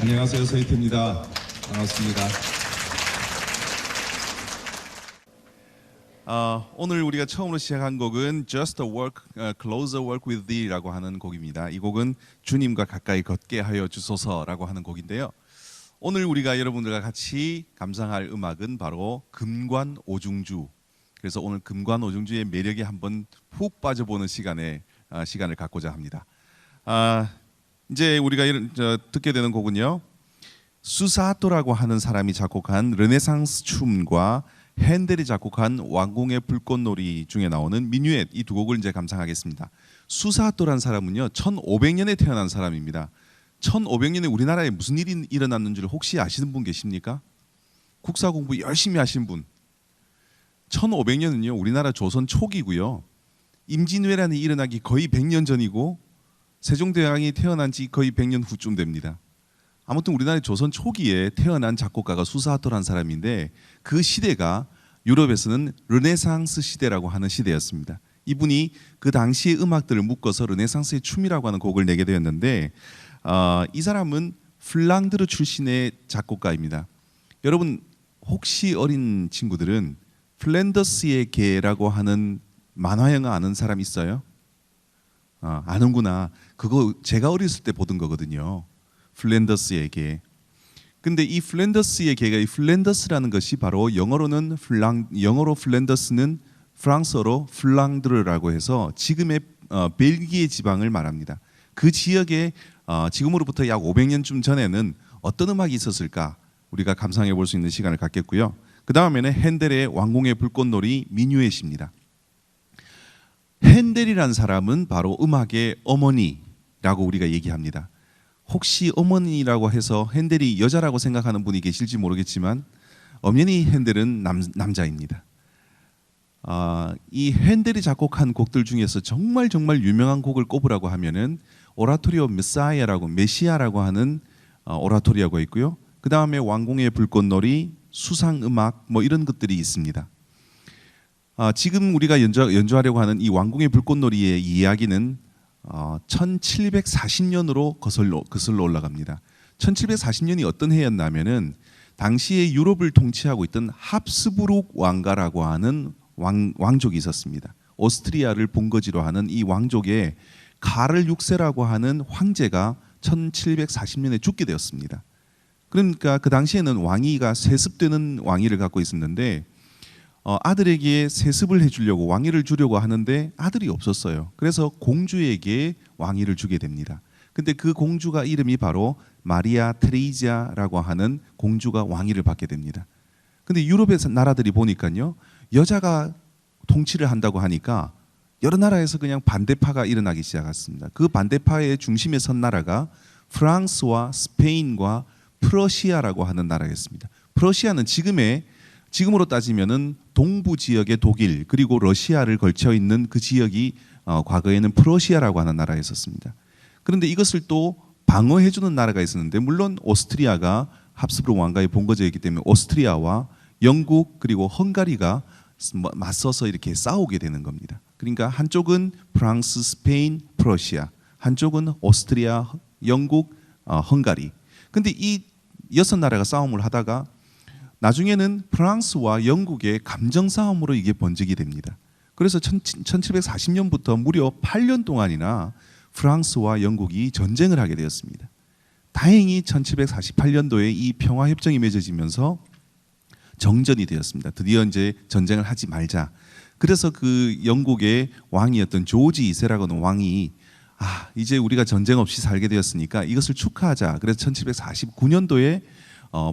안녕하세요, 서희태입니다. 반갑습니다. 오늘 우리가 처음으로 시작한 곡은 Just a Walk, Closer Walk with Thee라고 하는 곡입니다. 이 곡은 주님과 가까이 걷게 하여 주소서라고 하는 곡인데요. 오늘 우리가 여러분들과 같이 감상할 음악은 바로 금관오중주. 그래서 오늘 금관오중주의 매력에 한번 훅 빠져보는 시간을 갖고자 합니다. 이제 우리가 듣게 되는 곡은요, 수사토라고 하는 사람이 작곡한 르네상스 춤과 핸델이 작곡한 왕궁의 불꽃놀이 중에 나오는 미뉴엣, 이 두 곡을 이제 감상하겠습니다. 수사토란 사람은요 1500년에 태어난 사람입니다. 1500년에 우리나라에 무슨 일이 일어났는지를 혹시 아시는 분 계십니까? 국사 공부 열심히 하신 분. 1500년은요 우리나라 조선 초기고요, 임진왜란이 일어나기 거의 100년 전이고 세종대왕이 태어난 지 거의 100년 후쯤 됩니다. 아무튼 우리나라의 조선 초기에 태어난 작곡가가 수사토라는 사람인데, 그 시대가 유럽에서는 르네상스 시대라고 하는 시대였습니다. 이분이 그 당시의 음악들을 묶어서 르네상스의 춤이라고 하는 곡을 내게 되었는데, 이 사람은 플랑드르 출신의 작곡가입니다. 여러분 혹시 어린 친구들은 플랜더스의 개라고 하는 만화 영화 아는 사람 있어요? 아는구나. 그거 제가 어렸을 때 보던 거거든요. 플랜더스의 개. 근데 이 플랜더스의 개가, 이 플랜더스라는 것이 바로 영어로 플랜더스는 프랑스어로 플랑드르라고 해서 지금의 벨기에 지방을 말합니다. 그 지역에 지금으로부터 약 500년쯤 전에는 어떤 음악이 있었을까 우리가 감상해 볼 수 있는 시간을 갖겠고요. 그 다음에는 핸델의 왕궁의 불꽃놀이 미뉴엣입니다. 핸델이라는 사람은 바로 음악의 어머니라고 우리가 얘기합니다. 혹시 어머니라고 해서 핸델이 여자라고 생각하는 분이 계실지 모르겠지만 엄연히 핸델은 남자입니다. 이 핸델이 작곡한 곡들 중에서 정말 유명한 곡을 꼽으라고 하면은 오라토리오 메시아라고 하는 오라토리오가 있고요. 그 다음에 왕궁의 불꽃놀이, 수상음악 뭐 이런 것들이 있습니다. 지금 우리가 연주하려고 하는 이 왕궁의 불꽃놀이의 이야기는 1740년으로 거슬러 올라갑니다. 1740년이 어떤 해였냐면은 당시에 유럽을 통치하고 있던 합스부르크 왕가라고 하는 왕족이 있었습니다. 오스트리아를 본거지로 하는 이 왕족의 카를 6세라고 하는 황제가 1740년에 죽게 되었습니다. 그러니까 그 당시에는 왕위가 세습되는 왕위를 갖고 있었는데 아들에게 세습을 해주려고 왕위를 주려고 하는데 아들이 없었어요. 그래서 공주에게 왕위를 주게 됩니다. 근데 그 공주가 이름이 바로 마리아 테레지아라고 하는 공주가 왕위를 받게 됩니다. 근데 유럽의 나라들이 보니까요, 여자가 통치를 한다고 하니까 여러 나라에서 그냥 반대파가 일어나기 시작했습니다. 그 반대파의 중심에 선 나라가 프랑스와 스페인과 프러시아라고 하는 나라였습니다. 프러시아는 지금으로 따지면은 동부 지역의 독일 그리고 러시아를 걸쳐 있는 그 지역이 과거에는 프러시아라고 하는 나라였었습니다. 그런데 이것을 또 방어해주는 나라가 있었는데, 물론 오스트리아가 합스부르크 왕가에 본거지였기 때문에 오스트리아와 영국 그리고 헝가리가 맞서서 이렇게 싸우게 되는 겁니다. 그러니까 한쪽은 프랑스, 스페인, 프러시아, 한쪽은 오스트리아, 영국, 헝가리. 근데 이 6나라가 싸움을 하다가 나중에는 프랑스와 영국의 감정 싸움으로 이게 번지게 됩니다. 그래서 1740년부터 무려 8년 동안이나 프랑스와 영국이 전쟁을 하게 되었습니다. 다행히 1748년도에 이 평화협정이 맺어지면서 정전이 되었습니다. 드디어 이제 전쟁을 하지 말자. 그래서 그 영국의 왕이었던 조지 2세라고 하는 왕이 이제 우리가 전쟁 없이 살게 되었으니까 이것을 축하하자. 그래서 1749년도에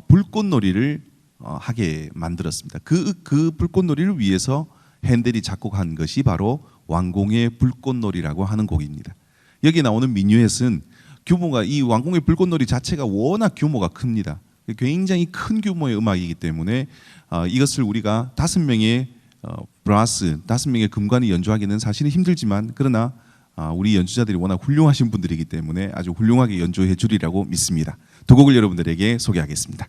불꽃놀이를 하게 만들었습니다. 그 불꽃놀이를 위해서 핸델이 작곡한 것이 바로 왕궁의 불꽃놀이라고 하는 곡입니다. 여기 나오는 미뉴엣은 규모가, 이 왕궁의 불꽃놀이 자체가 워낙 규모가 큽니다. 굉장히 큰 규모의 음악이기 때문에 이것을 우리가 5명의 브라스, 5명의 금관이 연주하기는 사실은 힘들지만, 그러나 우리 연주자들이 워낙 훌륭하신 분들이기 때문에 아주 훌륭하게 연주해 주리라고 믿습니다. 두 곡을 여러분들에게 소개하겠습니다.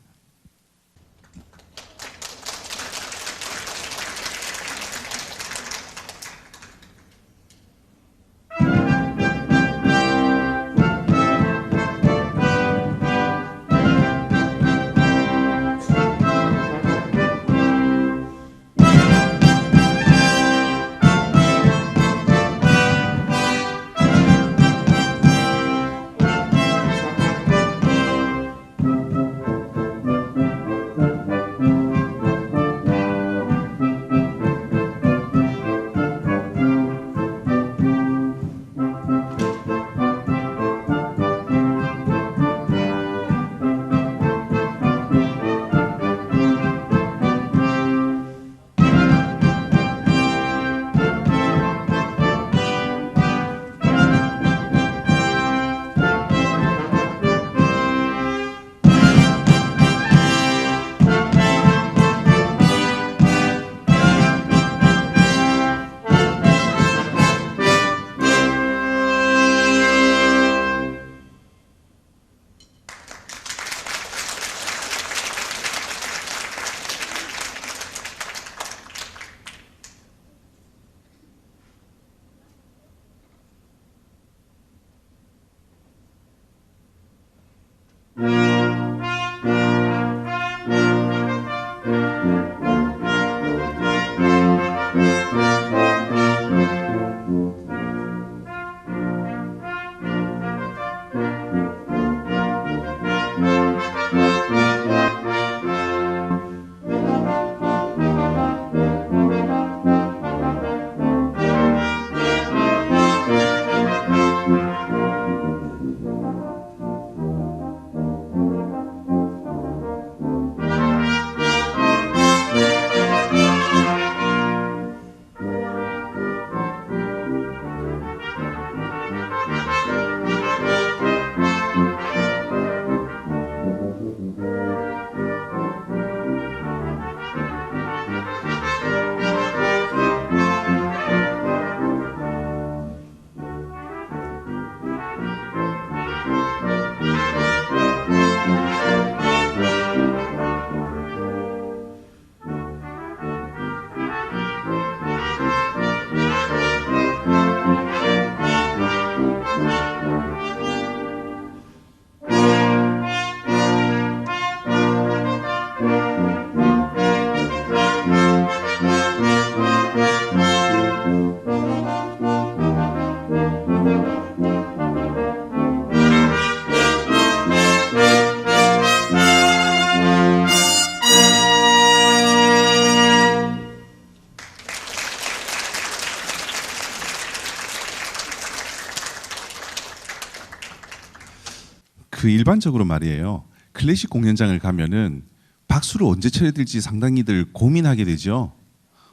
그 일반적으로 말이에요. 클래식 공연장을 가면은 박수를 언제 쳐야 될지 상당히들 고민하게 되죠.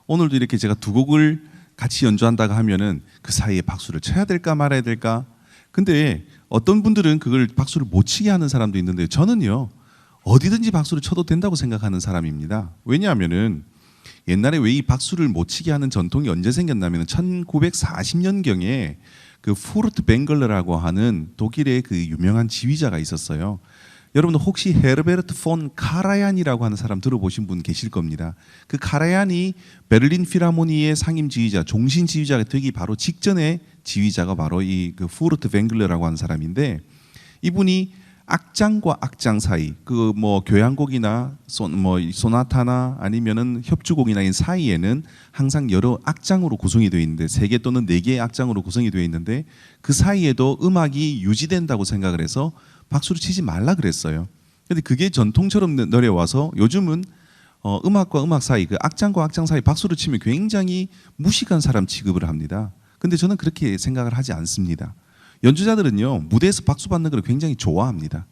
오늘도 이렇게 제가 두 곡을 같이 연주한다고 하면은 그 사이에 박수를 쳐야 될까 말아야 될까? 근데 어떤 분들은 그걸 박수를 못 치게 하는 사람도 있는데 저는요. 어디든지 박수를 쳐도 된다고 생각하는 사람입니다. 왜냐하면은 옛날에 왜 이 박수를 못 치게 하는 전통이 언제 생겼냐면 1940년경에 그 후르트 벵글러라고 하는 독일의 그 유명한 지휘자가 있었어요. 여러분들 혹시 헤르베르트 폰 카라얀이라고 하는 사람 들어보신 분 계실 겁니다. 그 카라얀이 베를린 필하모니의 상임 지휘자, 종신 지휘자가 되기 바로 직전에 지휘자가 바로 이 그 후르트 벵글러라고 하는 사람인데 이분이 악장과 악장 사이 그 뭐 교향곡이나 소나타나 아니면은 협주곡이나 이 사이에는 항상 여러 악장으로 구성이 되어 있는데 3개 또는 4개의 악장으로 구성이 되어 있는데 그 사이에도 음악이 유지된다고 생각을 해서 박수를 치지 말라 그랬어요. 근데 그게 전통처럼 내려와서 요즘은 음악과 음악 사이 그 악장과 악장 사이 박수를 치면 굉장히 무식한 사람 취급을 합니다. 근데 저는 그렇게 생각을 하지 않습니다. 연주자들은요 무대에서 박수 받는 걸 굉장히 좋아합니다.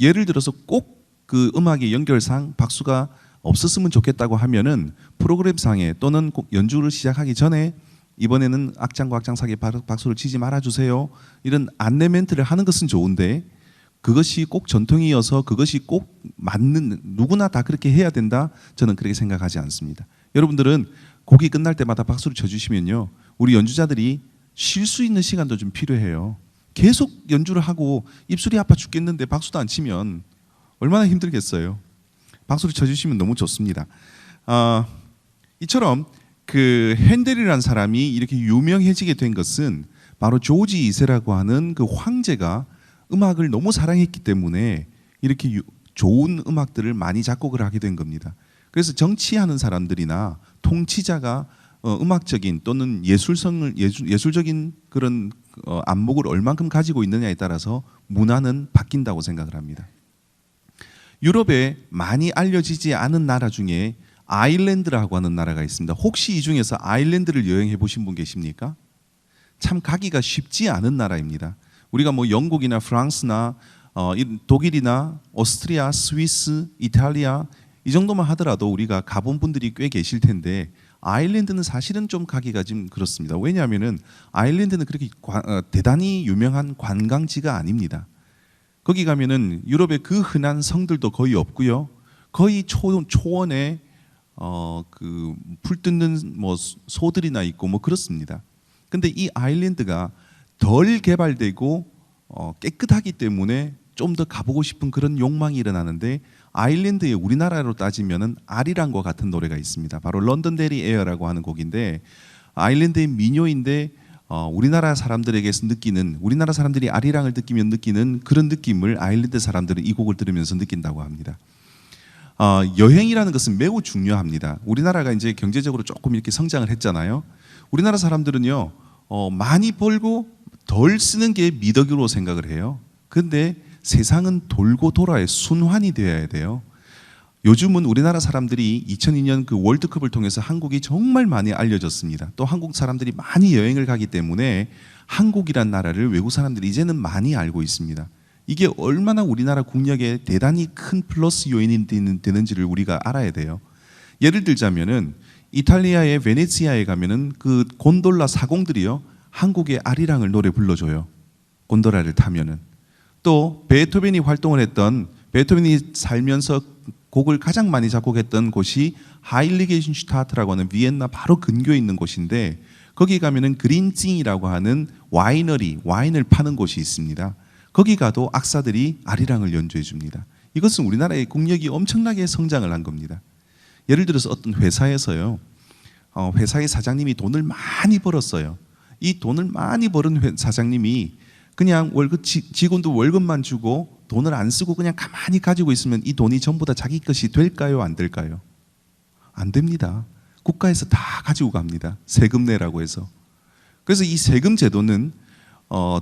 예를 들어서 꼭 그 음악의 연결상 박수가 없었으면 좋겠다고 하면은 프로그램상에 또는 꼭 연주를 시작하기 전에 이번에는 악장과 악장 사이에 박수를 치지 말아주세요. 이런 안내 멘트를 하는 것은 좋은데 그것이 꼭 전통이어서 그것이 꼭 맞는 누구나 다 그렇게 해야 된다. 저는 그렇게 생각하지 않습니다. 여러분들은 곡이 끝날 때마다 박수를 쳐주시면요 우리 연주자들이 쉴 수 있는 시간도 좀 필요해요. 계속 연주를 하고 입술이 아파 죽겠는데 박수도 안 치면 얼마나 힘들겠어요. 박수를 쳐주시면 너무 좋습니다. 이처럼 그 핸델이라는 사람이 이렇게 유명해지게 된 것은 바로 조지 2세라고 하는 그 황제가 음악을 너무 사랑했기 때문에 이렇게 좋은 음악들을 많이 작곡을 하게 된 겁니다. 그래서 정치하는 사람들이나 통치자가 음악적인 또는 예술적인 그런 안목을 얼만큼 가지고 있느냐에 따라서 문화는 바뀐다고 생각을 합니다. 유럽에 많이 알려지지 않은 나라 중에 아일랜드라고 하는 나라가 있습니다. 혹시 이 중에서 아일랜드를 여행해 보신 분 계십니까? 참 가기가 쉽지 않은 나라입니다. 우리가 뭐 영국이나 프랑스나 독일이나 오스트리아, 스위스, 이탈리아 이 정도만 하더라도 우리가 가본 분들이 꽤 계실 텐데 아일랜드는 사실은 좀 가기가 좀 그렇습니다. 왜냐하면은 아일랜드는 그렇게 대단히 유명한 관광지가 아닙니다. 거기 가면은 유럽의 그 흔한 성들도 거의 없고요. 거의 초원에 그 풀 뜯는 뭐 소들이나 있고 뭐 그렇습니다. 근데 이 아일랜드가 덜 개발되고 깨끗하기 때문에 좀 더 가보고 싶은 그런 욕망이 일어나는데 아일랜드의 우리나라로 따지면은 아리랑과 같은 노래가 있습니다. 바로 런던데리 에어라고 하는 곡인데 아일랜드의 민요인데 우리나라 사람들에게서 느끼는 우리나라 사람들이 아리랑을 느끼면 느끼는 그런 느낌을 아일랜드 사람들은 이 곡을 들으면서 느낀다고 합니다. 여행이라는 것은 매우 중요합니다. 우리나라가 이제 경제적으로 조금 이렇게 성장을 했잖아요. 우리나라 사람들은요 많이 벌고 덜 쓰는 게 미덕으로 생각을 해요. 그런데 세상은 돌고 돌아야 순환이 되어야 돼요. 요즘은 우리나라 사람들이 2002년 그 월드컵을 통해서 한국이 정말 많이 알려졌습니다. 또 한국 사람들이 많이 여행을 가기 때문에 한국이란 나라를 외국 사람들이 이제는 많이 알고 있습니다. 이게 얼마나 우리나라 국력에 대단히 큰 플러스 요인이 되는지를 우리가 알아야 돼요. 예를 들자면은 이탈리아의 베네치아에 가면은 그 곤돌라 사공들이요 한국의 아리랑을 노래 불러줘요. 곤돌라를 타면은. 또 베토벤이 활동을 했던 베토벤이 살면서 곡을 가장 많이 작곡했던 곳이 하일리겐슈타트라고 하는 비엔나 바로 근교에 있는 곳인데 거기 가면은 그린징이라고 하는 와이너리, 와인을 파는 곳이 있습니다. 거기 가도 악사들이 아리랑을 연주해 줍니다. 이것은 우리나라의 국력이 엄청나게 성장을 한 겁니다. 예를 들어서 어떤 회사에서요, 회사의 사장님이 돈을 많이 벌었어요. 이 돈을 많이 벌은 사장님이 그냥 직원도 월급만 주고 돈을 안 쓰고 그냥 가만히 가지고 있으면 이 돈이 전부 다 자기 것이 될까요? 안 될까요? 안 됩니다. 국가에서 다 가지고 갑니다. 세금 내라고 해서. 그래서 이 세금 제도는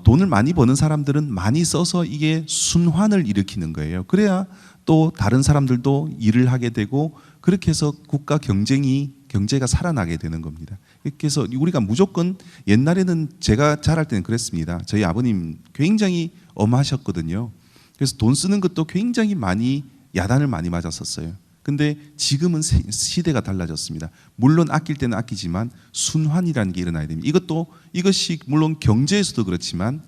돈을 많이 버는 사람들은 많이 써서 이게 순환을 일으키는 거예요. 그래야 또 다른 사람들도 일을 하게 되고 그렇게 해서 국가 경제가 살아나게 되는 겁니다. 그래서 우리가 무조건 옛날에는 제가 자랄 때는 그랬습니다. 저희 아버님 굉장히 엄하셨거든요. 그래서 돈 쓰는 것도 굉장히 많이 야단을 많이 맞았었어요. 근데 지금은 시대가 달라졌습니다. 물론 아낄 때는 아끼지만 순환이라는 게 일어나야 됩니다. 이것이 물론 경제에서도 그렇지만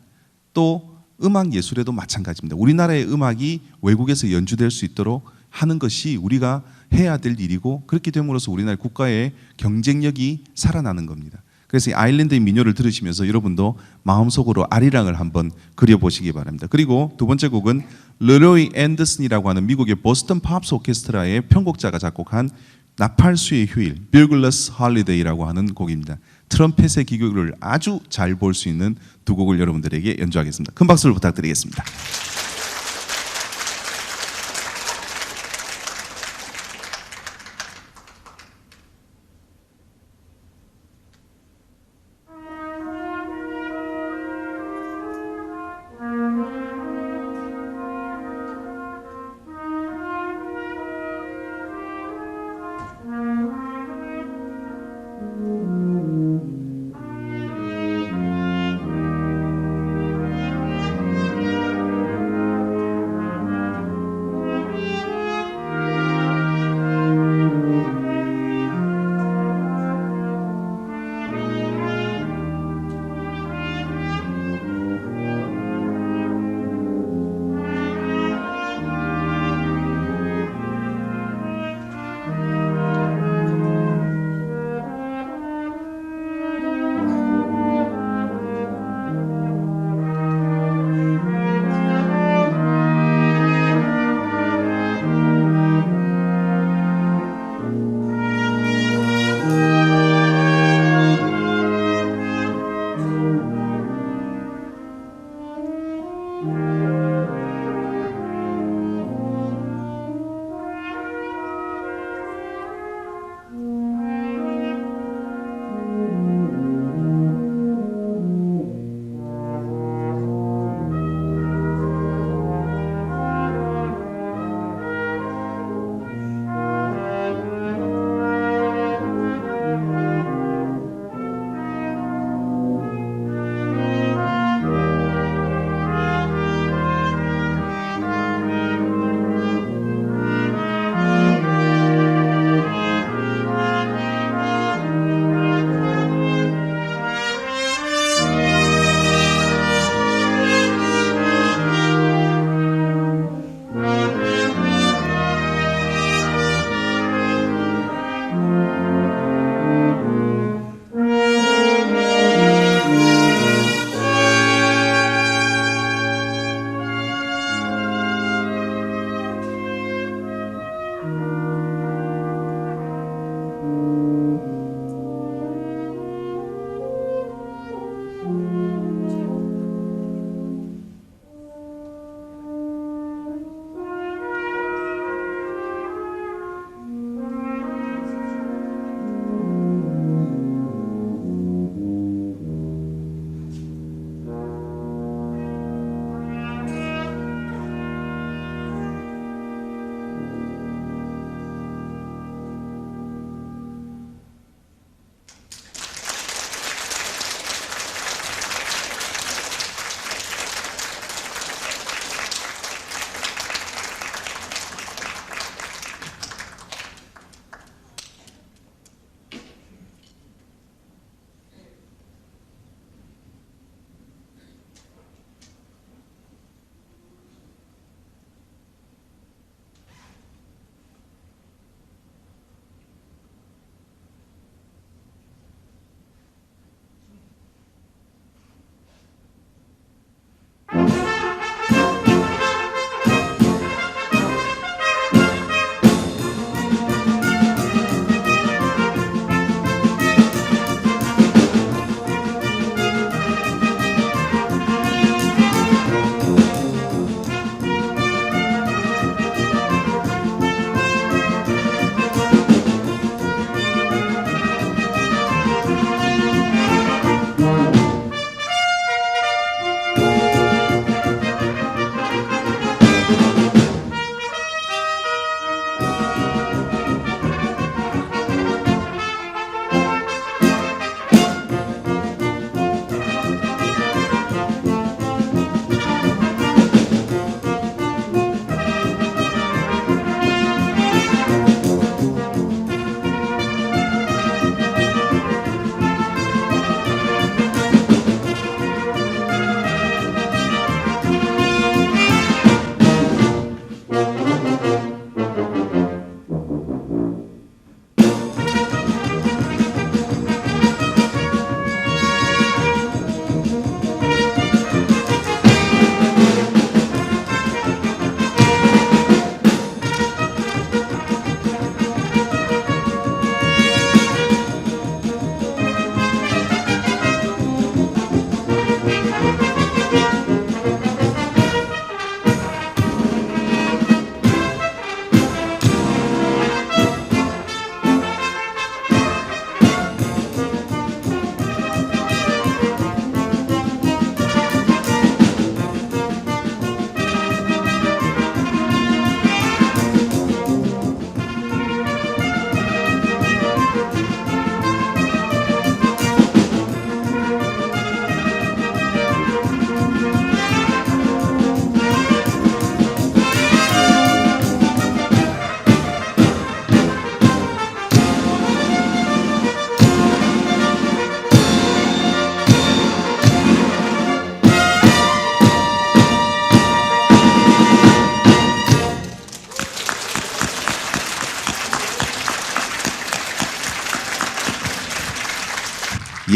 또 음악 예술에도 마찬가지입니다. 우리나라의 음악이 외국에서 연주될 수 있도록 하는 것이 우리가 해야 될 일이고, 그렇게 됨으로써 우리나라 국가의 경쟁력이 살아나는 겁니다. 그래서 이 아일랜드의 민요를 들으시면서 여러분도 마음속으로 아리랑을 한번 그려보시기 바랍니다. 그리고 두 번째 곡은 르로이 앤더슨이라고 하는 미국의 보스턴 팝스 오케스트라의 편곡자가 작곡한 나팔수의 휴일, 빌글러스 홀리데이라고 하는 곡입니다. 트럼펫의 기교를 아주 잘 볼 수 있는 두 곡을 여러분들에게 연주하겠습니다. 큰 박수를 부탁드리겠습니다.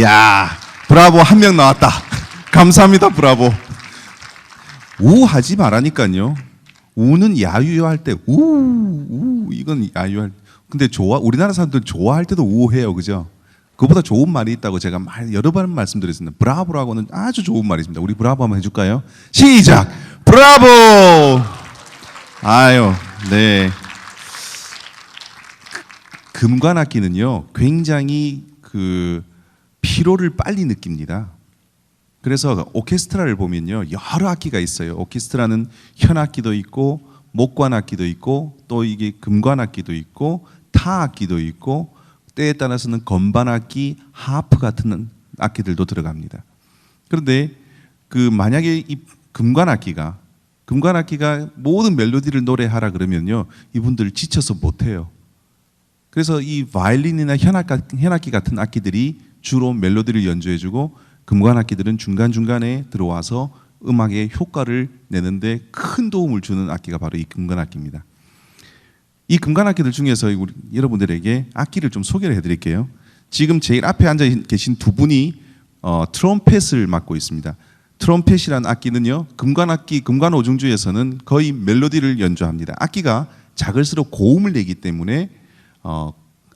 야, 브라보 한 명 나왔다. 감사합니다, 브라보. 우하지 말라니까요. 우는 야유할 때 이건 야유할. 근데 우리나라 사람들 좋아할 때도 우해요, 그죠? 그보다 좋은 말이 있다고 제가 여러 번 말씀드렸습니다. 브라보라고는 아주 좋은 말이 있습니다. 우리 브라보 한번 해줄까요? 시작! 브라보! 아유, 네. 금관악기는요, 굉장히 피로를 빨리 느낍니다. 그래서 오케스트라를 보면요, 여러 악기가 있어요. 오케스트라는 현악기도 있고, 목관악기도 있고, 또 이게 금관악기도 있고, 타악기도 있고, 때에 따라서는 건반악기, 하프 같은 악기들도 들어갑니다. 그런데 만약에 이 금관악기가 모든 멜로디를 노래하라 그러면요, 이분들 지쳐서 못해요. 그래서 이 바이올린이나 현악기 같은 악기들이 주로 멜로디를 연주해주고, 금관악기들은 중간중간에 들어와서 음악의 효과를 내는데 큰 도움을 주는 악기가 바로 이 금관악기입니다. 이 금관악기들 중에서 여러분들에게 악기를 좀 소개를 해드릴게요. 지금 제일 앞에 앉아 계신 두 분이 트럼펫을 맡고 있습니다. 트럼펫이라는 악기는요, 금관 오중주에서는 거의 멜로디를 연주합니다. 악기가 작을수록 고음을 내기 때문에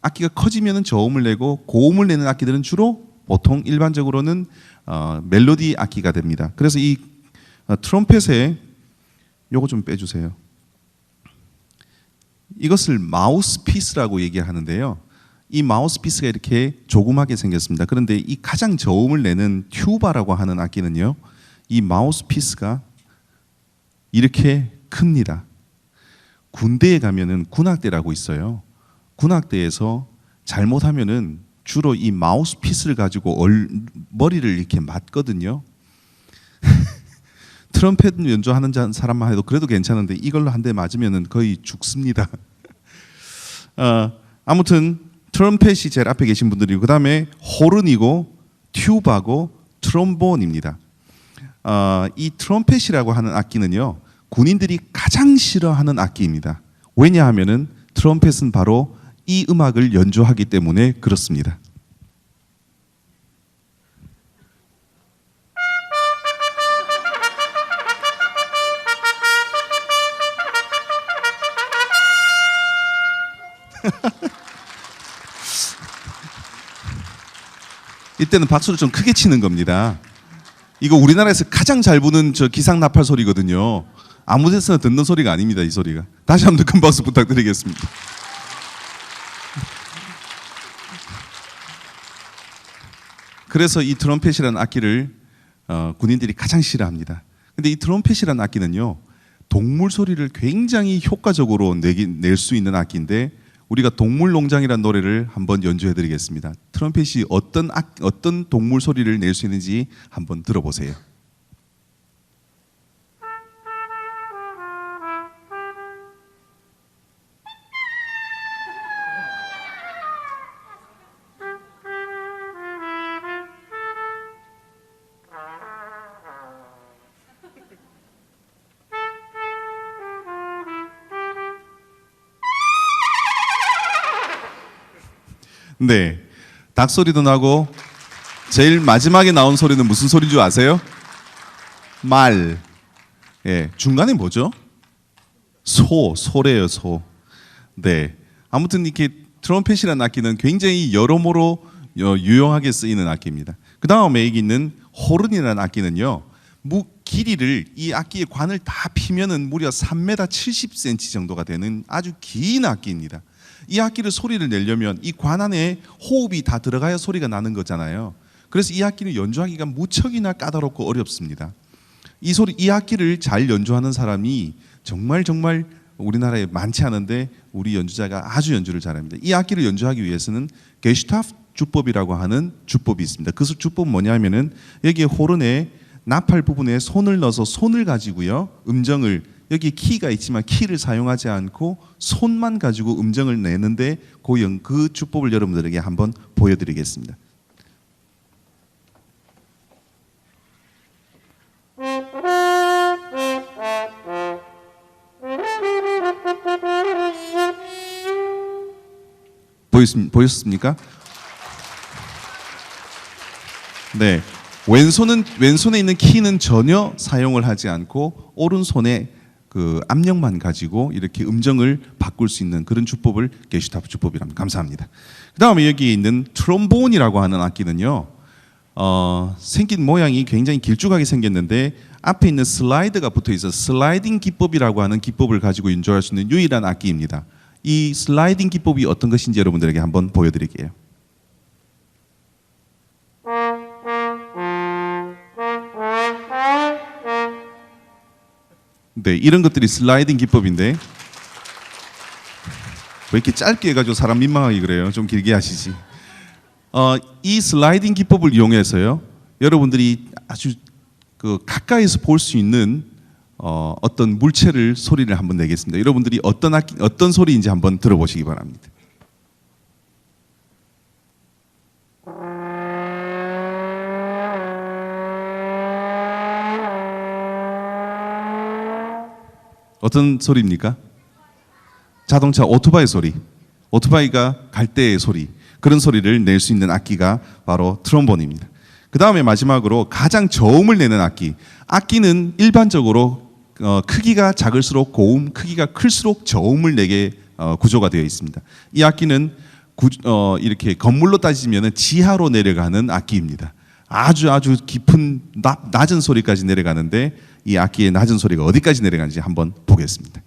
악기가 커지면 저음을 내고, 고음을 내는 악기들은 주로 보통 일반적으로는 멜로디 악기가 됩니다. 그래서 이 트럼펫에 요거 좀 빼주세요. 이것을 마우스피스라고 얘기하는데요. 이 마우스피스가 이렇게 조그맣게 생겼습니다. 그런데 이 가장 저음을 내는 튜바라고 하는 악기는요, 이 마우스피스가 이렇게 큽니다. 군대에 가면은 군악대라고 있어요. 군악대에서 잘못하면은 주로 이 마우스피스를 가지고 머리를 이렇게 맞거든요. 트럼펫 연주하는 사람만 해도 그래도 괜찮은데 이걸로 한 대 맞으면은 거의 죽습니다. 아무튼 트럼펫이 제일 앞에 계신 분들이고, 그 다음에 호른이고 튜바고 트롬본입니다. 이 트럼펫이라고 하는 악기는요, 군인들이 가장 싫어하는 악기입니다. 왜냐하면은 트럼펫은 바로 이 음악을 연주하기 때문에 그렇습니다. 이때는 박수를 좀 크게 치는 겁니다. 이거 우리나라에서 가장 잘 부는 기상나팔 소리거든요. 아무 데서나 듣는 소리가 아닙니다, 이 소리가. 다시 한번 큰 박수 부탁드리겠습니다. 그래서 이 트럼펫이라는 악기를 군인들이 가장 싫어합니다. 근데 이 트럼펫이라는 악기는요, 동물 소리를 굉장히 효과적으로 낼 수 있는 악기인데, 우리가 동물농장이라는 노래를 한번 연주해 드리겠습니다. 트럼펫이 어떤 동물 소리를 낼 수 있는지 한번 들어보세요. 네, 닭 소리도 나고, 제일 마지막에 나온 소리는 무슨 소리인 줄 아세요? 말. 예, 중간에 뭐죠? 소래요, 소. 네, 아무튼 이렇게 트럼펫이라는 악기는 굉장히 여러모로 유용하게 쓰이는 악기입니다. 그 다음에 여기 있는 호른이라는 악기는요, 길이를 이 악기의 관을 다 피면은 무려 3m 70cm 정도가 되는 아주 긴 악기입니다. 이 악기를 소리를 내려면 이 관 안에 호흡이 다 들어가야 소리가 나는 거잖아요. 그래서 이 악기는 연주하기가 무척이나 까다롭고 어렵습니다. 이 악기를 잘 연주하는 사람이 정말 우리나라에 많지 않은데, 우리 연주자가 아주 연주를 잘합니다. 이 악기를 연주하기 위해서는 게슈타프 주법이라고 하는 주법이 있습니다. 그 주법은 뭐냐면은 여기에 호른의 나팔 부분에 손을 넣어서 손을 가지고요, 음정을, 여기 키가 있지만 키를 사용하지 않고 손만 가지고 음정을 내는데, 그 주법을 여러분들에게 한번 보여드리겠습니다. 보였습니까? 네, 왼손에 있는 키는 전혀 사용을 하지 않고 오른손에 그 압력만 가지고 이렇게 음정을 바꿀 수 있는 그런 주법을 게슈타프 주법이랍니다. 감사합니다. 그다음에 여기 있는 트롬본이라고 하는 악기는요. 생긴 모양이 굉장히 길쭉하게 생겼는데 앞에 있는 슬라이드가 붙어 있어 슬라이딩 기법이라고 하는 기법을 가지고 연주할 수 있는 유일한 악기입니다. 이 슬라이딩 기법이 어떤 것인지 여러분들에게 한번 보여드릴게요. 네, 이런 것들이 슬라이딩 기법인데 왜 이렇게 짧게 해가지고 사람 민망하게 그래요? 좀 길게 하시지. 이 슬라이딩 기법을 이용해서요, 여러분들이 아주 그 가까이서 볼 수 있는 어떤 물체를 소리를 한번 내겠습니다. 여러분들이 어떤 소리인지 한번 들어보시기 바랍니다. 어떤 소리입니까? 자동차 오토바이 소리. 오토바이가 갈 때의 소리. 그런 소리를 낼 수 있는 악기가 바로 트롬본입니다. 그 다음에 마지막으로 가장 저음을 내는 악기. 악기는 일반적으로 크기가 작을수록 고음, 크기가 클수록 저음을 내게 구조가 되어 있습니다. 이 악기는 이렇게 건물로 따지면 지하로 내려가는 악기입니다. 아주 깊은 낮은 소리까지 내려가는데 이 악기의 낮은 소리가 어디까지 내려가는지 한번 보겠습니다.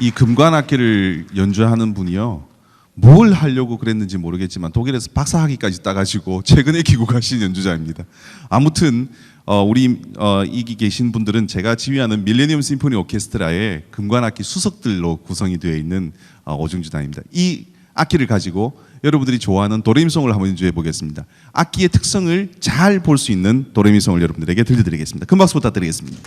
이 금관악기를 연주하는 분이요, 뭘 하려고 그랬는지 모르겠지만 독일에서 박사학위까지 따가지고 최근에 귀국하신 연주자입니다. 아무튼 우리 이기 계신 분들은 제가 지휘하는 밀레니엄 심포니 오케스트라의 금관악기 수석들로 구성이 되어 있는 오중주단입니다. 이 악기를 가지고 여러분들이 좋아하는 도레미송을 한번 연주해 보겠습니다. 악기의 특성을 잘 볼 수 있는 도레미송을 여러분들에게 들려드리겠습니다. 큰 박수 부탁드리겠습니다.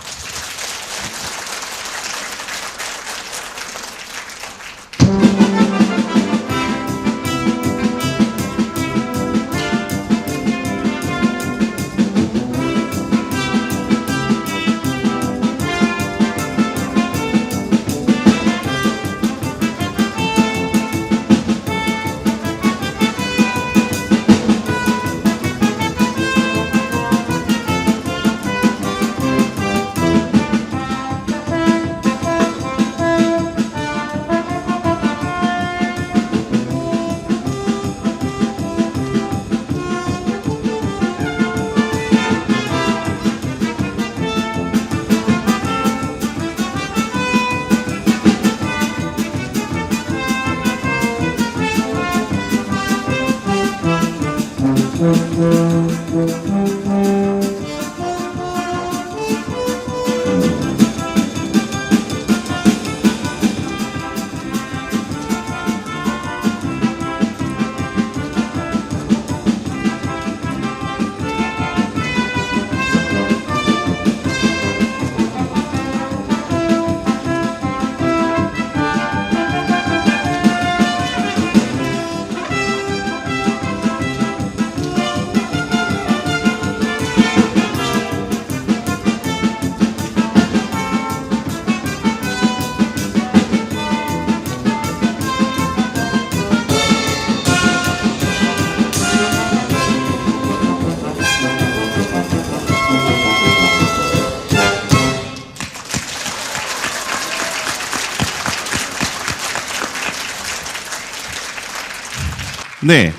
네,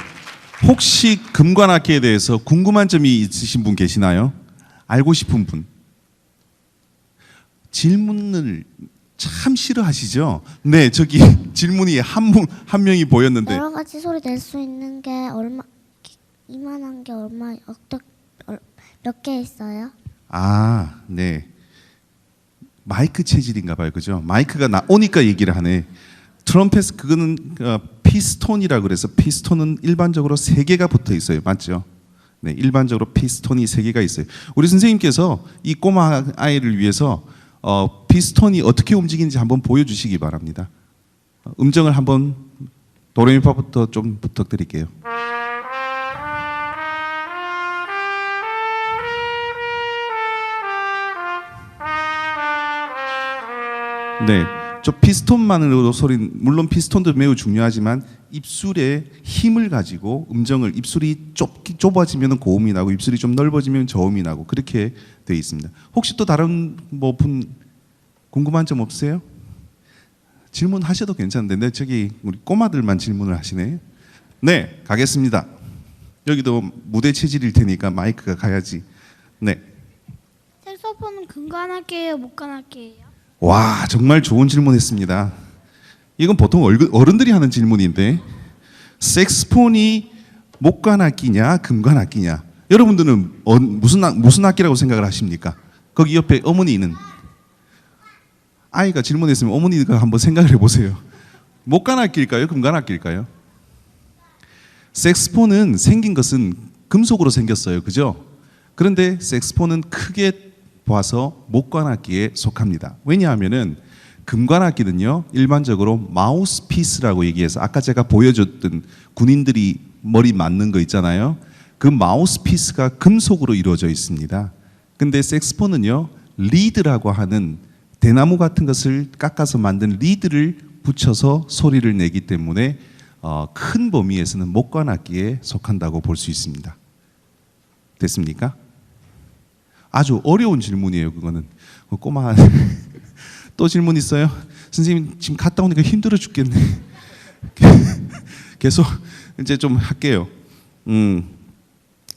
혹시 금관악기에 대해서 궁금한 점이 있으신 분 계시나요? 알고 싶은 분? 질문을 참 싫어하시죠? 네, 저기 질문이 한 명이 보였는데. 여러 가지 소리 낼 수 있는 게 이만한 게 몇 개 있어요? 아, 네. 마이크 체질인가 봐요. 그죠? 마이크가 나오니까 얘기를 하네. 트럼펫 그거는 피스톤이라고 그래서 피스톤은 일반적으로 3개가 붙어 있어요. 맞죠? 네, 일반적으로 피스톤이 3개가 있어요. 우리 선생님께서 이 꼬마 아이를 위해서 피스톤이 어떻게 움직이는지 한번 보여주시기 바랍니다. 음정을 한번 도레미파부터 좀 부탁드릴게요. 네, 저 피스톤만으로도 소리 물론 피스톤도 매우 중요하지만 입술에 힘을 가지고 음정을 입술이 좁아지면 고음이 나고 입술이 좀 넓어지면 저음이 나고 그렇게 되어 있습니다. 혹시 또 다른 뭐 분 궁금한 점 없으세요? 질문하셔도 괜찮은데 네, 저기 우리 꼬마들만 질문을 하시네. 네, 가겠습니다. 여기도 무대 체질일 테니까 마이크가 가야지. 네. 색소폰은 금관악기예요, 목관악기예요? 와, 정말 좋은 질문했습니다. 이건 보통 어른들이 하는 질문인데 색스폰이 목관악기냐 금관악기냐 여러분들은 무슨 악기라고 생각을 하십니까? 거기 옆에 어머니는 아이가 질문했으면 어머니가 한번 생각을 해보세요. 목관악기일까요? 금관악기일까요? 색스폰은 생긴 것은 금속으로 생겼어요. 그죠? 그런데 색스폰은 크게 봐서 목관악기에 속합니다. 왜냐하면은 금관악기는요 일반적으로 마우스피스라고 얘기해서 아까 제가 보여줬던 군인들이 머리 맞는 거 있잖아요. 그 마우스피스가 금속으로 이루어져 있습니다. 근데 색스폰은요 리드라고 하는 대나무 같은 것을 깎아서 만든 리드를 붙여서 소리를 내기 때문에 큰 범위에서는 목관악기에 속한다고 볼 수 있습니다. 됐습니까? 아주 어려운 질문이에요. 그거는 꼬마 또 질문 있어요? 선생님 지금 갔다 오니까 힘들어 죽겠네. 계속 이제 좀 할게요.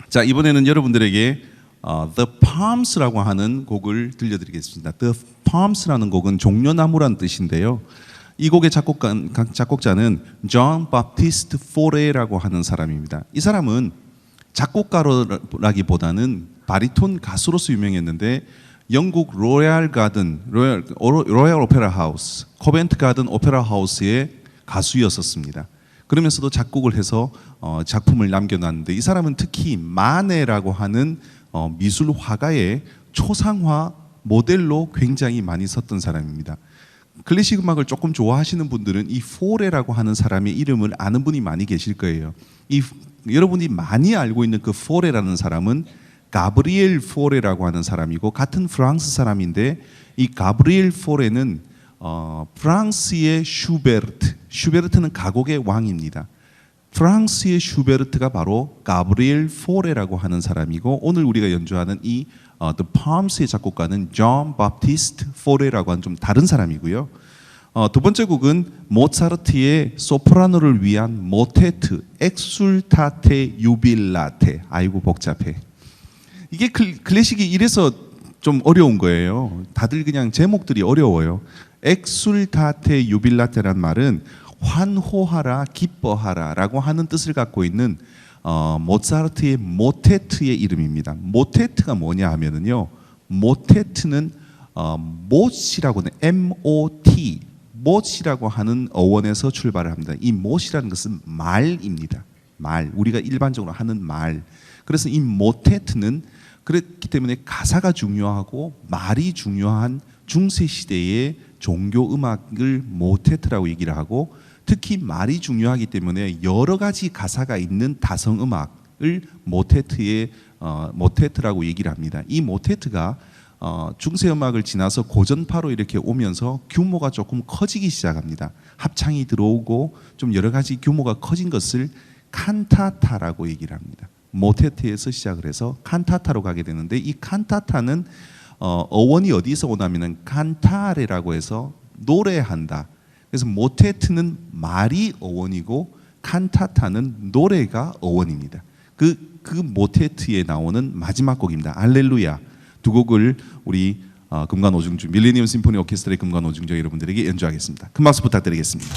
자 이번에는 여러분들에게 The Palms라고 하는 곡을 들려드리겠습니다. The Palms라는 곡은 종려나무란 뜻인데요. 이 곡의 작곡자는 존 바프티스트 포레라고 하는 사람입니다. 이 사람은 작곡가라기보다는 바리톤 가수로서 유명했는데 영국 로얄 오페라 하우스, 코벤트 가든 오페라 하우스의 가수였었습니다. 그러면서도 작곡을 해서 작품을 남겨놨는데 이 사람은 특히 마네라고 하는 미술 화가의 초상화 모델로 굉장히 많이 섰던 사람입니다. 클래식 음악을 조금 좋아하시는 분들은 이 포레라고 하는 사람의 이름을 아는 분이 많이 계실 거예요. 여러분이 많이 알고 있는 그 포레라는 사람은 가브리엘 포레라고 하는 사람이고 같은 프랑스 사람인데 이 가브리엘 포레는 프랑스의 슈베르트는 가곡의 왕입니다. 프랑스의 슈베르트가 바로 가브리엘 포레라고 하는 사람이고 오늘 우리가 연주하는 이 The Palms의 작곡가는 존 바프티스트 포레라고 하는 좀 다른 사람이고요. 두 번째 곡은 모차르트의 소프라노를 위한 모테트 엑술타테 유빌라테. 아이고 복잡해. 이게 클래식이 이래서 좀 어려운 거예요. 다들 그냥 제목들이 어려워요. 엑술타테 유빌라테란 말은 환호하라 기뻐하라라고 하는 뜻을 갖고 있는 모차르트의 모테트의 이름입니다. 모테트가 뭐냐 하면은요. 모테트는 못이라고 하는 MOT 못이라고 하는 어원에서 출발을 합니다. 이 못이라는 것은 말입니다. 말. 우리가 일반적으로 하는 말. 그래서 이 모테트는 그렇기 때문에 가사가 중요하고 말이 중요한 중세 시대의 종교 음악을 모테트라고 얘기를 하고 특히 말이 중요하기 때문에 여러 가지 가사가 있는 다성 음악을 모테트라고 얘기를 합니다. 이 모테트가 중세 음악을 지나서 고전파로 이렇게 오면서 규모가 조금 커지기 시작합니다. 합창이 들어오고 좀 여러 가지 규모가 커진 것을 칸타타라고 얘기를 합니다. 모테트에서 시작을 해서 칸타타로 가게 되는데 이 칸타타는 어원이 어디서 오냐면은 칸타레라고 해서 노래한다. 그래서 모테트는 말이 어원이고 칸타타는 노래가 어원입니다. 그 모테트에 나오는 마지막 곡입니다. 알렐루야. 두 곡을 우리 금관오중주 밀레니엄 심포니 오케스트라의 금관오중주 여러분들에게 연주하겠습니다. 큰 박수 부탁드리겠습니다.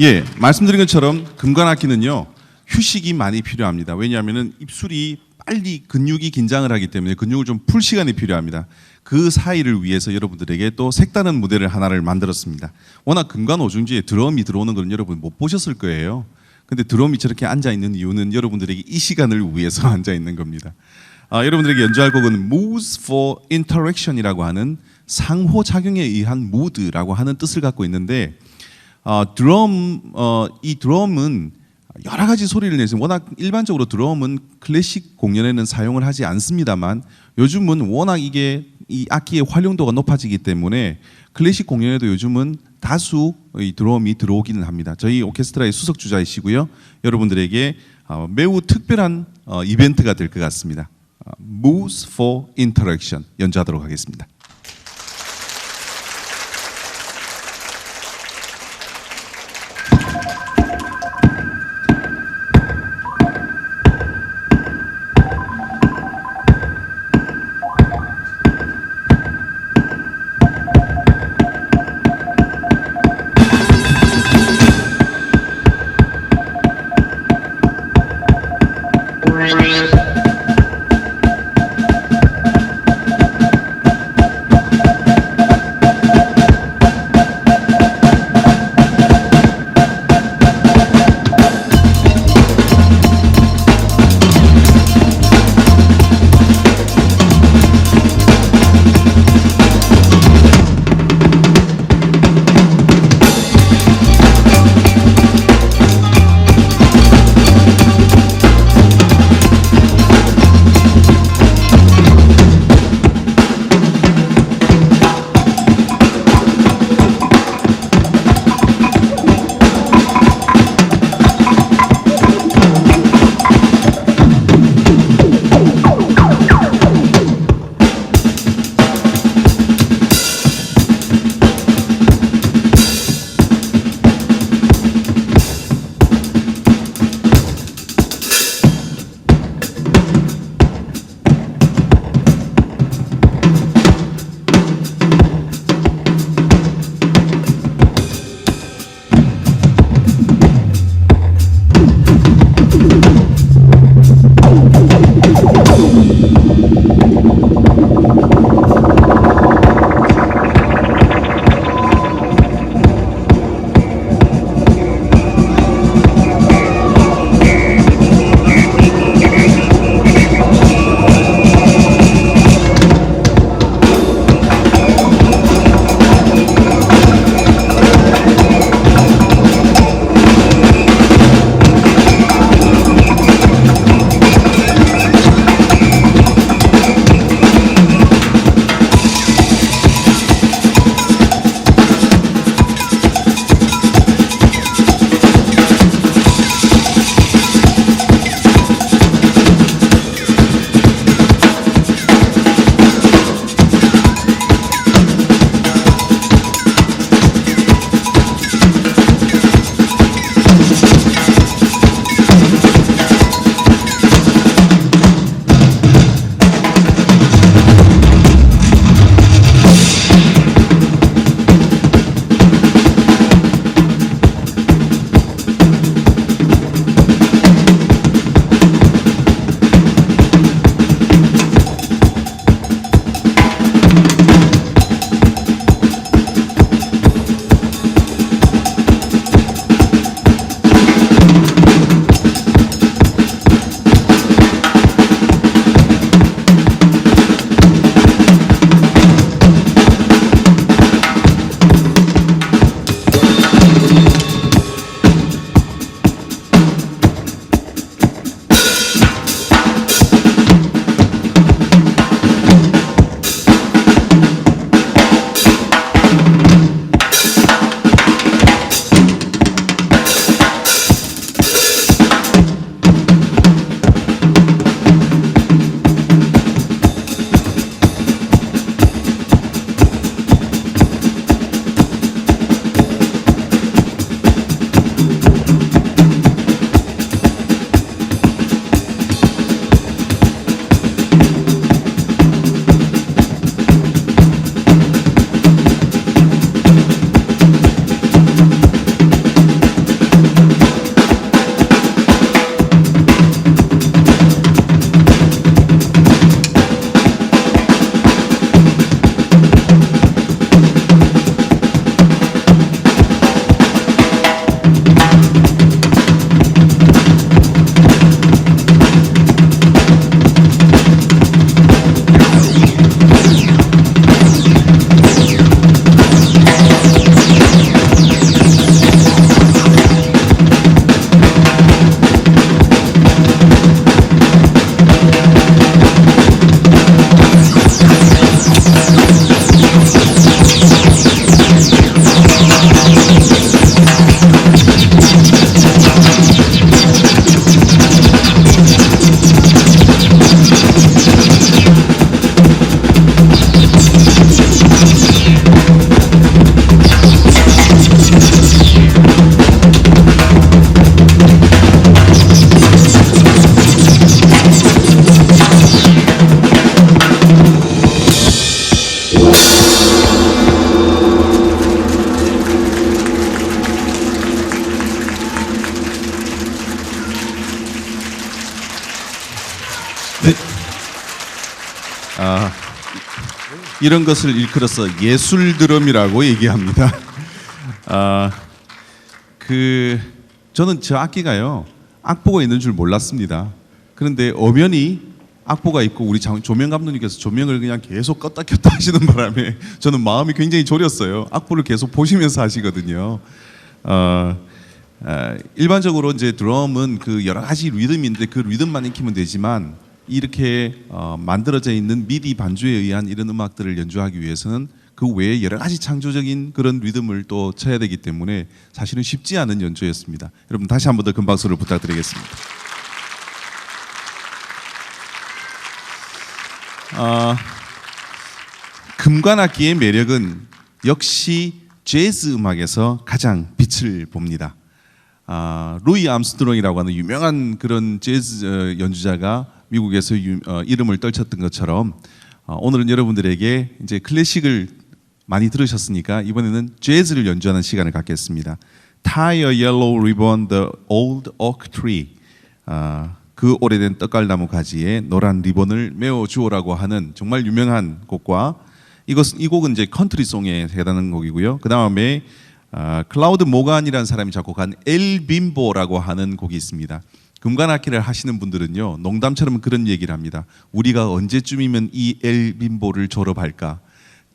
예, 말씀드린 것처럼 금관악기는요 휴식이 많이 필요합니다. 왜냐하면은 입술이 빨리 근육이 긴장을 하기 때문에 근육을 좀 풀 시간이 필요합니다. 그 사이를 위해서 여러분들에게 또 색다른 무대를 하나를 만들었습니다. 워낙 금관오중지에 드럼이 들어오는 건 여러분 못 보셨을 거예요. 근데 드럼이 저렇게 앉아 있는 이유는 여러분들에게 이 시간을 위해서 앉아 있는 겁니다. 여러분들에게 연주할 곡은 Moves for Interaction이라고 하는 상호작용에 의한 무드라고 하는 뜻을 갖고 있는데 이 드럼은 여러 가지 소리를 내서 워낙 일반적으로 드럼은 클래식 공연에는 사용을 하지 않습니다만 요즘은 워낙 이게 이 악기의 활용도가 높아지기 때문에 클래식 공연에도 요즘은 다수 이 드럼이 들어오기는 합니다. 저희 오케스트라의 수석 주자이시고요. 여러분들에게 매우 특별한 이벤트가 될 것 같습니다. Moves for Interaction 연주하도록 하겠습니다. 이런 것을 일컬어서 예술 드럼이라고 얘기합니다. 저는 저 악기가요 악보가 있는 줄 몰랐습니다. 그런데 엄연히 악보가 있고 우리 조명 감독님께서 조명을 그냥 계속 껐다 켰다 하시는 바람에 저는 마음이 굉장히 졸였어요. 악보를 계속 보시면서 하시거든요. 일반적으로 이제 드럼은 그 여러 가지 리듬인데 그 리듬만 익히면 되지만 이렇게 만들어져 있는 미디 반주에 의한 이런 음악들을 연주하기 위해서는 그 외에 여러 가지 창조적인 그런 리듬을 또 쳐야 되기 때문에 사실은 쉽지 않은 연주였습니다. 여러분 다시 한 번 더 큰 박수를 부탁드리겠습니다. 금관악기의 매력은 역시 재즈 음악에서 가장 빛을 봅니다. 루이 암스트롱이라고 하는 유명한 그런 재즈 연주자가 미국에서 이름을 떨쳤던 것처럼 오늘은 여러분들에게 이제 클래식을 많이 들으셨으니까 이번에는 재즈를 연주하는 시간을 갖겠습니다. Tie a yellow ribbon the old oak tree. 그 오래된 떡갈나무 가지에 노란 리본을 메어 주오라고 하는 정말 유명한 곡과 이 곡은 이제 컨트리송에 해당하는 곡이고요. 그 다음에 클라우드 모간이라는 사람이 작곡한 엘 빔보라고 하는 곡이 있습니다. 금관악기를 하시는 분들은요 농담처럼 그런 얘기를 합니다. 우리가 언제쯤이면 이 엘 빔보를 졸업할까?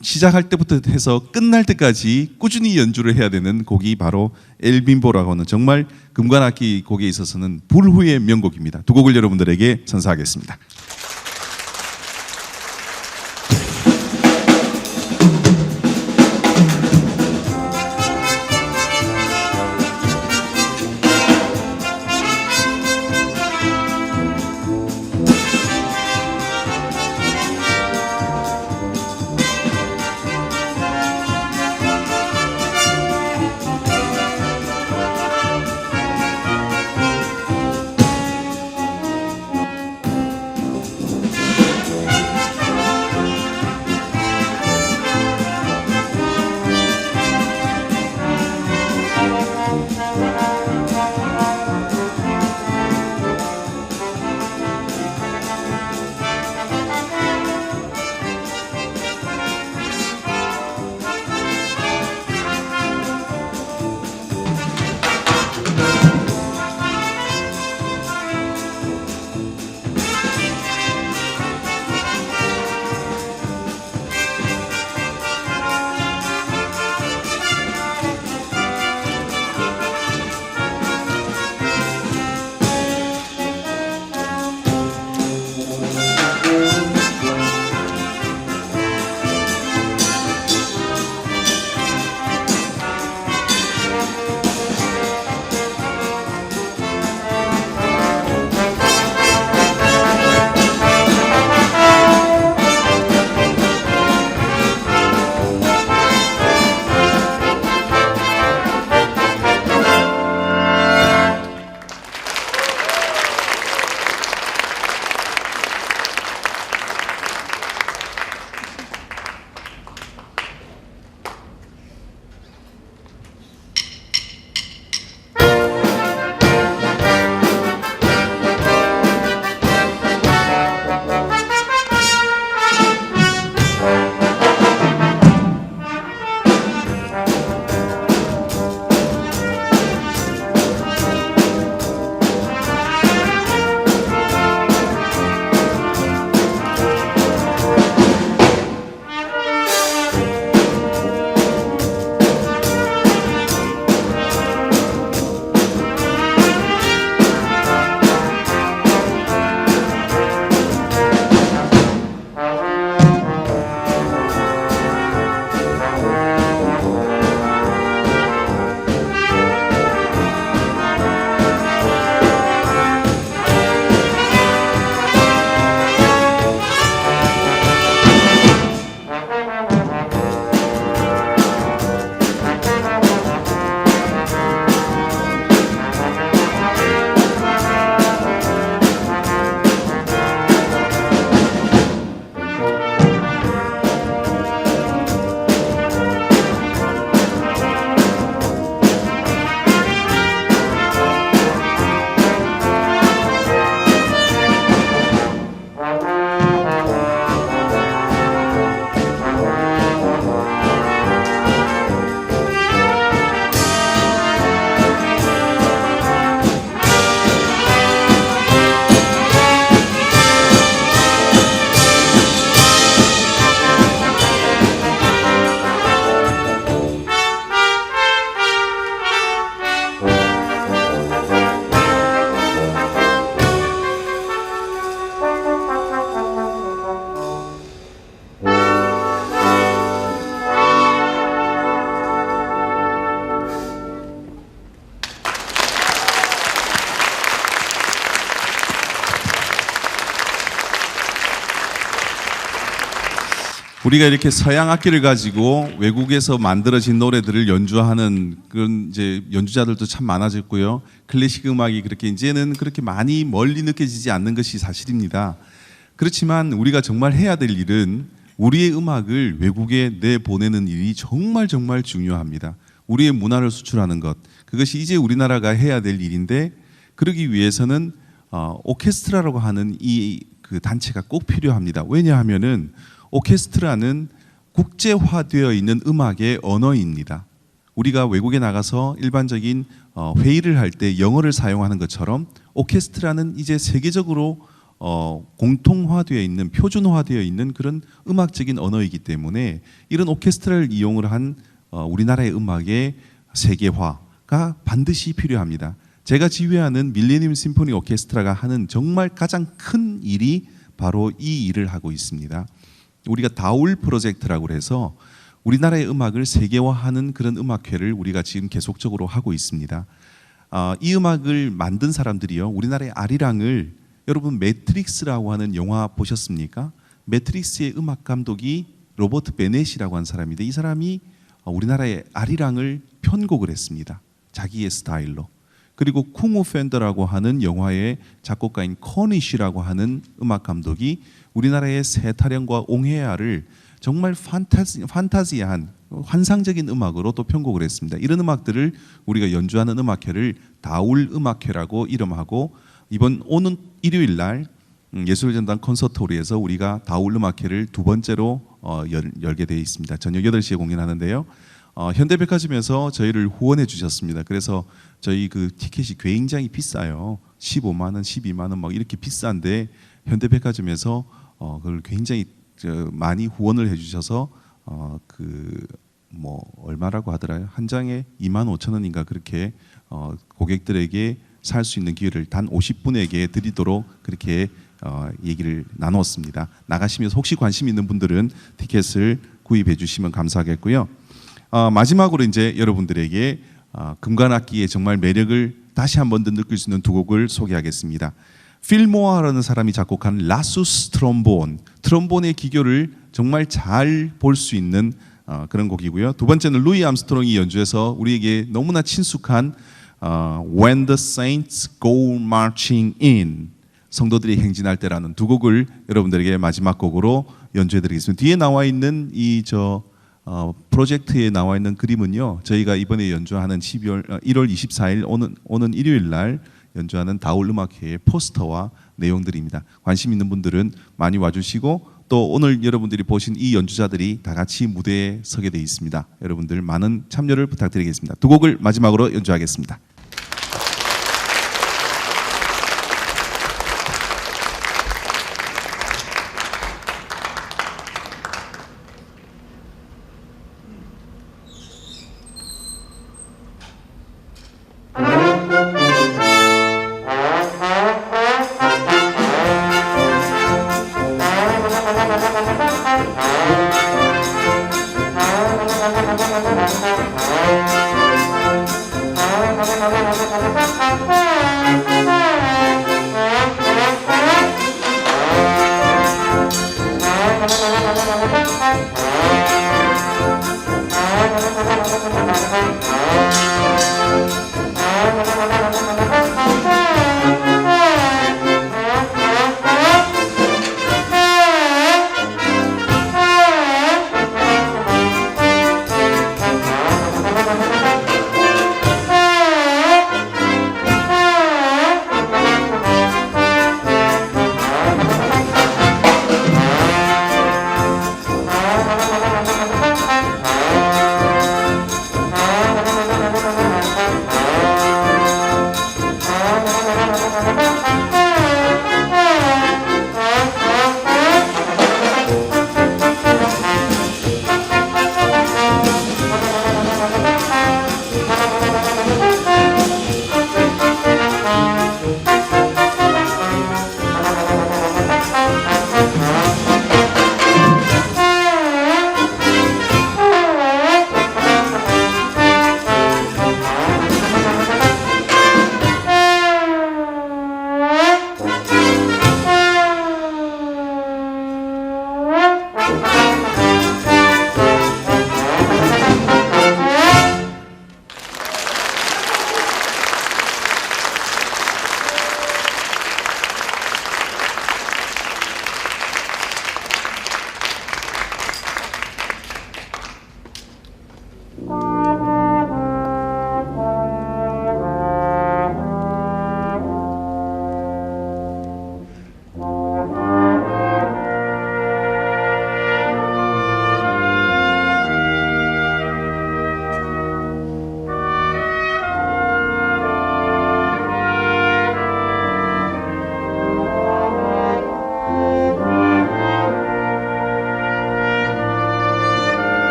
시작할 때부터 해서 끝날 때까지 꾸준히 연주를 해야 되는 곡이 바로 엘 빔보라고 하는 정말 금관악기 곡에 있어서는 불후의 명곡입니다. 두 곡을 여러분들에게 선사하겠습니다. 우리가 이렇게 서양 악기를 가지고 외국에서 만들어진 노래들을 연주하는 그런 이제 연주자들도 참 많아졌고요. 클래식 음악이 그렇게 이제는 그렇게 많이 멀리 느껴지지 않는 것이 사실입니다. 그렇지만 우리가 정말 해야 될 일은 우리의 음악을 외국에 내보내는 일이 정말 중요합니다. 우리의 문화를 수출하는 것, 그것이 이제 우리나라가 해야 될 일인데, 그러기 위해서는 오케스트라라고 하는 이 그 단체가 꼭 필요합니다. 왜냐하면은 오케스트라는 국제화되어 있는 음악의 언어입니다. 우리가 외국에 나가서 일반적인 회의를 할 때 영어를 사용하는 것처럼 오케스트라는 이제 세계적으로 공통화되어 있는, 표준화되어 있는 그런 음악적인 언어이기 때문에 이런 오케스트라를 이용을 한 우리나라의 음악의 세계화가 반드시 필요합니다. 제가 지휘하는 밀레니엄 심포니 오케스트라가 하는 정말 가장 큰 일이 바로 이 일을 하고 있습니다. 우리가 다울 프로젝트라고 해서 우리나라의 음악을 세계화하는 그런 음악회를 우리가 지금 계속적으로 하고 있습니다. 이 음악을 만든 사람들이요, 우리나라의 아리랑을, 여러분 매트릭스라고 하는 영화 보셨습니까? 매트릭스의 음악 감독이 로버트 베넷이라고 하는 사람인데, 이 사람이 우리나라의 아리랑을 편곡을 했습니다. 자기의 스타일로. 그리고 쿵우 팬더라고 하는 영화의 작곡가인 커니쉬라고 하는 음악 감독이 우리나라의 세타령과 옹해야를 정말 판타지한 환상적인 음악으로 또 편곡을 했습니다. 이런 음악들을 우리가 연주하는 음악회를 다울 음악회라고 이름하고, 이번 오는 일요일 날 예술전당 콘서트홀에서 우리가 다울 음악회를 두 번째로 열게 되어 있습니다. 저녁 8시에 공연하는데요. 현대백화점에서 저희를 후원해 주셨습니다. 그래서 저희 그 티켓이 굉장히 비싸요. 15만 원, 12만 원 막 이렇게 비싼데 현대백화점에서 그걸 굉장히 많이 후원을 해 주셔서 그 뭐 얼마라고 하더라요? 한 장에 2만 5천 원인가 그렇게 고객들에게 살 수 있는 기회를 단 50분에게 드리도록 그렇게 얘기를 나눴습니다. 나가시면서 혹시 관심 있는 분들은 티켓을 구입해 주시면 감사하겠고요. 마지막으로 이제 여러분들에게 금관악기의 정말 매력을 다시 한 번 더 느낄 수 있는 두 곡을 소개하겠습니다. 필 모어라는 사람이 작곡한 라수스 트롬본, 트롬본의 기교를 정말 잘 볼 수 있는 그런 곡이고요. 두 번째는 루이 암스트롱이 연주해서 우리에게 너무나 친숙한 When the Saints Go Marching In, 성도들이 행진할 때라는 두 곡을 여러분들에게 마지막 곡으로 연주해드리겠습니다. 뒤에 나와 있는 프로젝트에 나와 있는 그림은요, 저희가 이번에 연주하는 1월 24일 오는 일요일 날 연주하는 다울 음악회의 포스터와 내용들입니다. 관심 있는 분들은 많이 와주시고, 또 오늘 여러분들이 보신 이 연주자들이 다 같이 무대에 서게 되어 있습니다. 여러분들 많은 참여를 부탁드리겠습니다. 두 곡을 마지막으로 연주하겠습니다.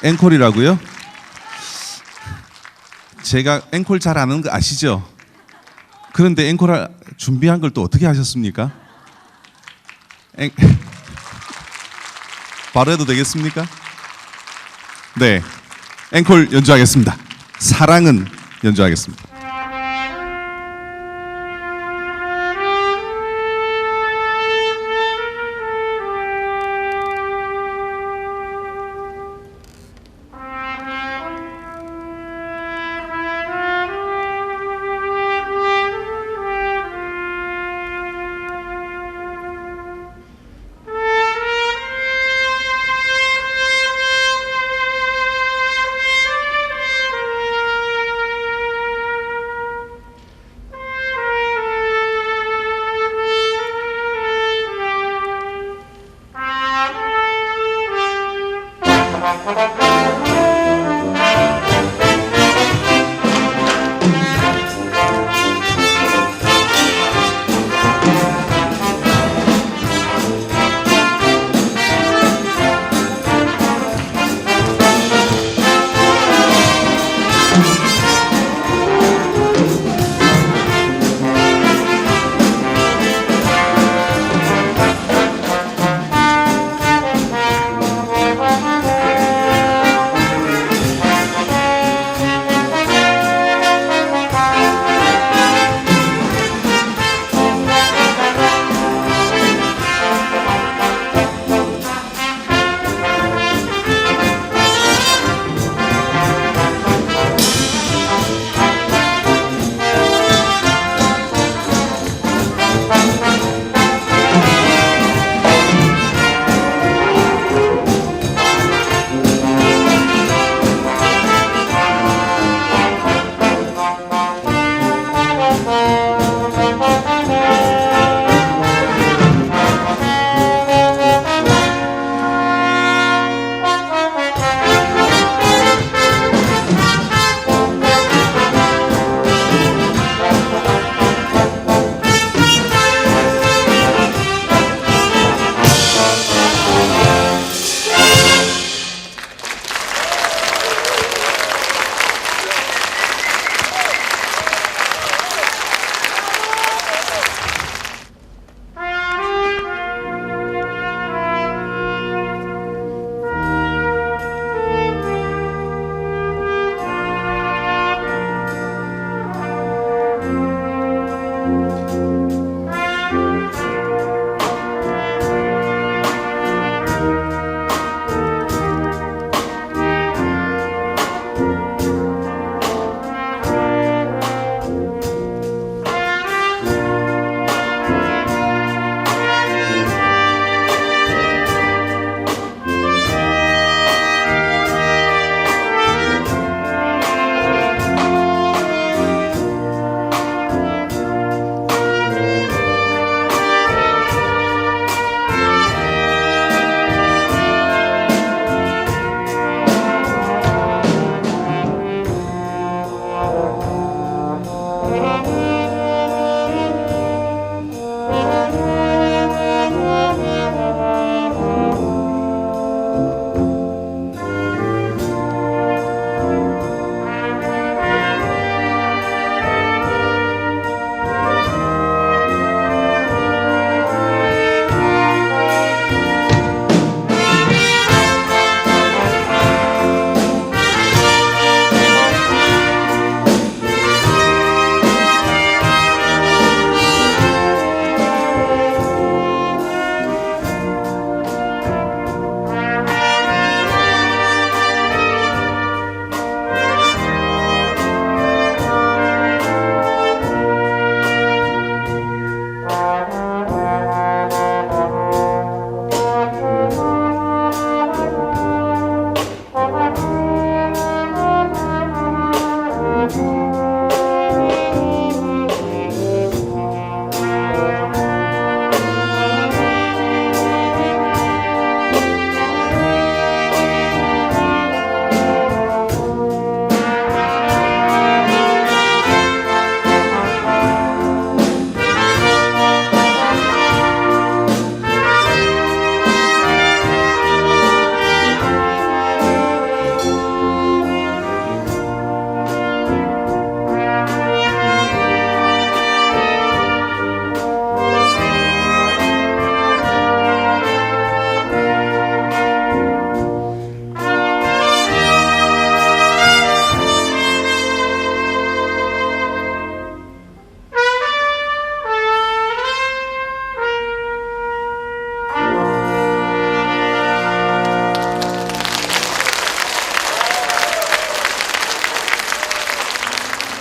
앵콜이라고요? 제가 앵콜 잘 아는 거 아시죠? 그런데 앵콜 준비한 걸 또 어떻게 하셨습니까? 바로 해도 되겠습니까? 네, 앵콜 연주하겠습니다. 사랑은 연주하겠습니다.